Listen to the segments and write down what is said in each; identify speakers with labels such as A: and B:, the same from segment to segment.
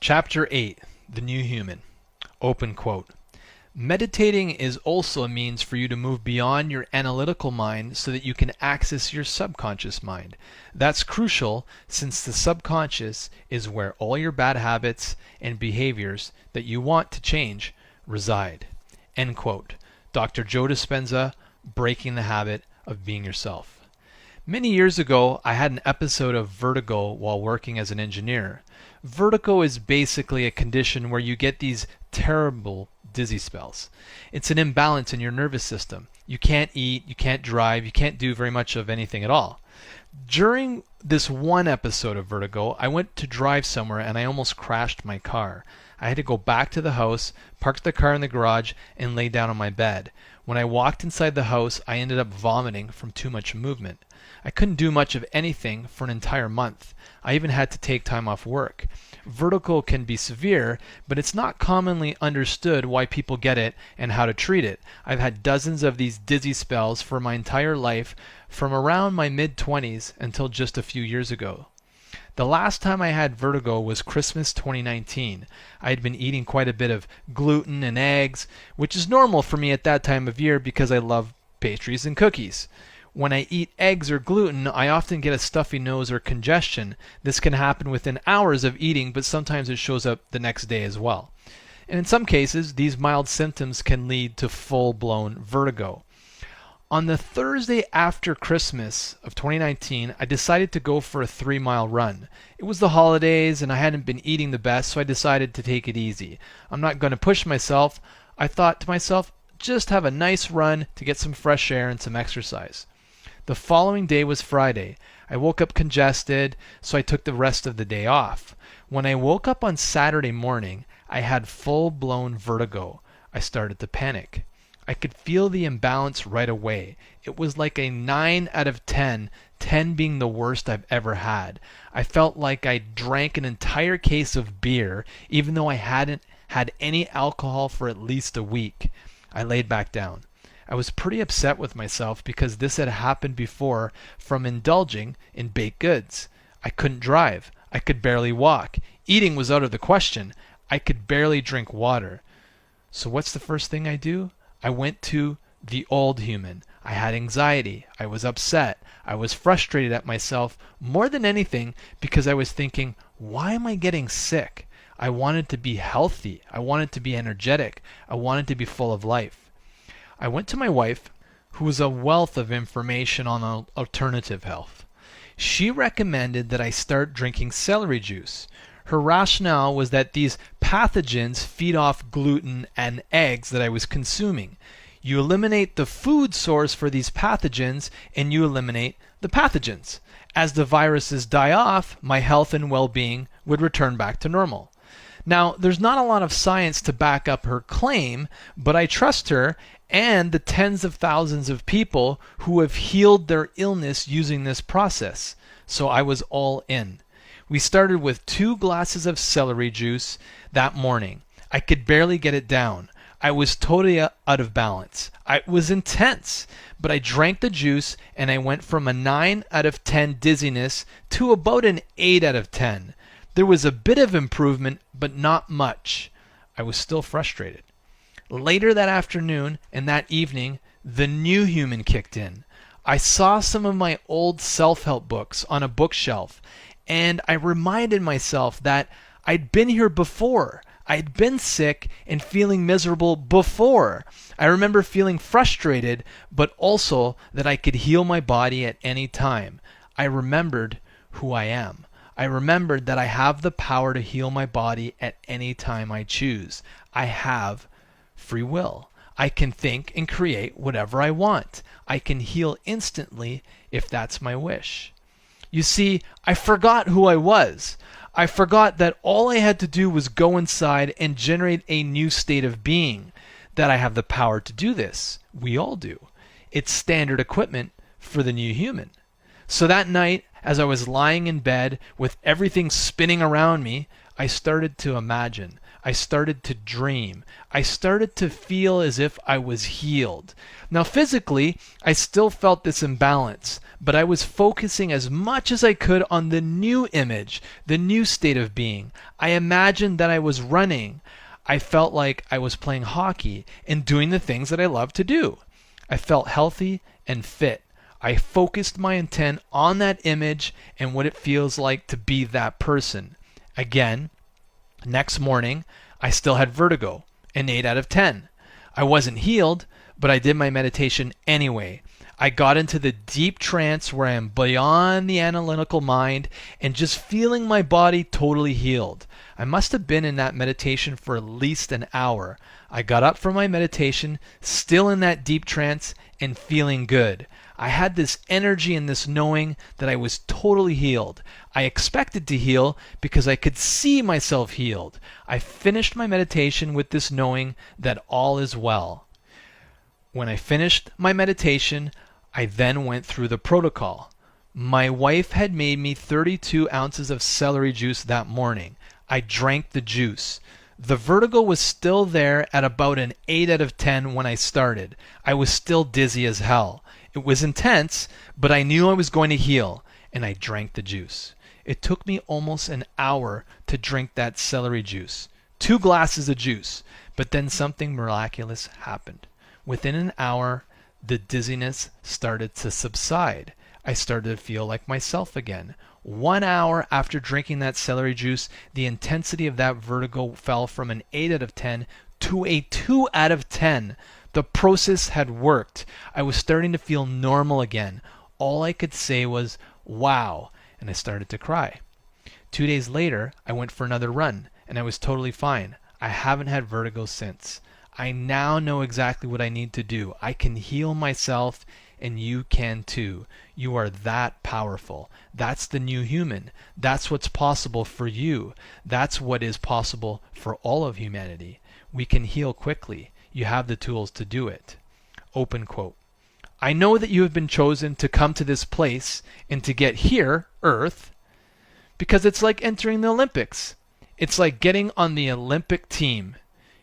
A: Chapter 8 The New Human. Open quote. Meditating is also a means for you to move beyond your analytical mind so that you can access your subconscious mind. That's crucial since the subconscious is where all your bad habits and behaviors that you want to change reside. End quote. Dr. Joe Dispenza, Breaking the Habit of Being Yourself. Many years ago, I had an episode of vertigo while working as an engineer. Vertigo is basically a condition where you get these terrible dizzy spells. It's an imbalance in your nervous system. You can't eat, you can't drive, you can't do very much of anything at all. During this one episode of vertigo, I went to drive somewhere and I almost crashed my car. I had to go back to the house, park the car in the garage, and lay down on my bed. When I walked inside the house, I ended up vomiting from too much movement. I couldn't do much of anything for an entire month. I even had to take time off work. Vertigo can be severe, but it's not commonly understood why people get it and how to treat it. I've had dozens of these dizzy spells for my entire life, from around my mid-20s until just a few years ago. The last time I had vertigo was Christmas 2019. I had been eating quite a bit of gluten and eggs, which is normal for me at that time of year because I love pastries and cookies. When I eat eggs or gluten, I often get a stuffy nose or congestion. This can happen within hours of eating, but sometimes it shows up the next day as well. And in some cases, these mild symptoms can lead to full-blown vertigo. On the Thursday after Christmas of 2019, I decided to go for a 3-mile run. It was the holidays and I hadn't been eating the best, so I decided to take it easy. I'm not going to push myself. I thought to myself, just have a nice run to get some fresh air and some exercise. The following day was Friday. I woke up congested, so I took the rest of the day off. When I woke up on Saturday morning, I had full-blown vertigo. I started to panic. I could feel the imbalance right away. It was like a 9 out of 10, 10 being the worst I've ever had. I felt like I drank an entire case of beer, even though I hadn't had any alcohol for at least a week. I laid back down. I was pretty upset with myself because this had happened before from indulging in baked goods. I couldn't drive. I could barely walk. Eating was out of the question. I could barely drink water. So what's the first thing I do? I went to the old human. I had anxiety. I was upset. I was frustrated at myself more than anything because I was thinking, why am I getting sick? I wanted to be healthy. I wanted to be energetic. I wanted to be full of life. I went to my wife, who was a wealth of information on alternative health. She recommended that I start drinking celery juice. Her rationale was that these pathogens feed off gluten and eggs that I was consuming. You eliminate the food source for these pathogens and you eliminate the pathogens. As the viruses die off, my health and well-being would return back to normal. Now, there's not a lot of science to back up her claim, but I trust her and the tens of thousands of people who have healed their illness using this process. So I was all in. We started with 2 glasses of celery juice that morning. I could barely get it down. I was totally out of balance. It was intense, but I drank the juice and I went from a 9 out of 10 dizziness to about an 8 out of 10. There was a bit of improvement, but not much. I was still frustrated. Later that afternoon and that evening, the new human kicked in. I saw some of my old self-help books on a bookshelf, and I reminded myself that I'd been here before. I'd been sick and feeling miserable before. I remember feeling frustrated, but also that I could heal my body at any time. I remembered who I am. I remembered that I have the power to heal my body at any time I choose. I have free will. I can think and create whatever I want. I can heal instantly if that's my wish. You see, I forgot who I was. I forgot that all I had to do was go inside and generate a new state of being. That I have the power to do this. We all do. It's standard equipment for the new human. So that night, as I was lying in bed with everything spinning around me, I started to imagine. I started to dream. I started to feel as if I was healed. Now, physically, I still felt this imbalance, but I was focusing as much as I could on the new image, the new state of being. I imagined that I was running. I felt like I was playing hockey and doing the things that I love to do. I felt healthy and fit. I focused my intent on that image and what it feels like to be that person. Again, next morning, I still had vertigo, an 8 out of 10. I wasn't healed, but I did my meditation anyway. I got into the deep trance where I am beyond the analytical mind and just feeling my body totally healed. I must have been in that meditation for at least an hour. I got up from my meditation, still in that deep trance and feeling good. I had this energy and this knowing that I was totally healed. I expected to heal because I could see myself healed. I finished my meditation with this knowing that all is well. When I finished my meditation, I then went through the protocol. My wife had made me 32 ounces of celery juice that morning. I drank the juice. The vertigo was still there at about an 8 out of 10 when I started. I was still dizzy as hell. It was intense, but I knew I was going to heal, and I drank the juice. It took me almost an hour to drink that celery juice. 2 glasses of juice. But then something miraculous happened. Within an hour, the dizziness started to subside. I started to feel like myself again. 1 hour after drinking that celery juice, the intensity of that vertigo fell from an 8 out of 10 to a 2 out of 10. The process had worked. I was starting to feel normal again. All I could say was, wow, and I started to cry. 2 days later, I went for another run, and I was totally fine. I haven't had vertigo since. I now know exactly what I need to do. I can heal myself, and you can too. You are that powerful. That's the new human. That's what's possible for you. That's what is possible for all of humanity. We can heal quickly. You have the tools to do it. Open quote. I know that you have been chosen to come to this place and to get here, Earth, because it's like entering the Olympics. It's like getting on the Olympic team.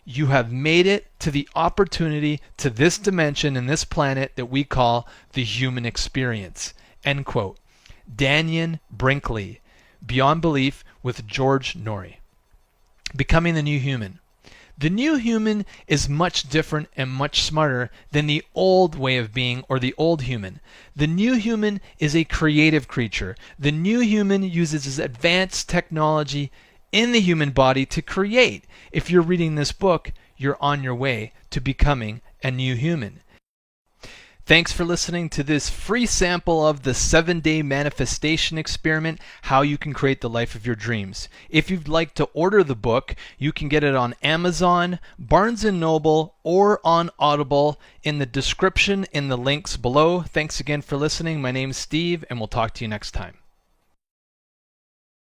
A: You have made it to the opportunity to this dimension and this planet that we call the human experience. End quote. Dannion Brinkley, Beyond Belief with George Norrie. Becoming the new human. The new human is much different and much smarter than the old way of being or the old human. The new human is a creative creature. The new human uses advanced technology in the human body to create. If you're reading this book, you're on your way to becoming a new human. Thanks for listening to this free sample of the 7-day manifestation experiment, how you can create the life of your dreams. If you'd like to order the book, you can get it on Amazon, Barnes & Noble, or on Audible in the description in the links below. Thanks again for listening. My name's Steve, and we'll talk to you next time.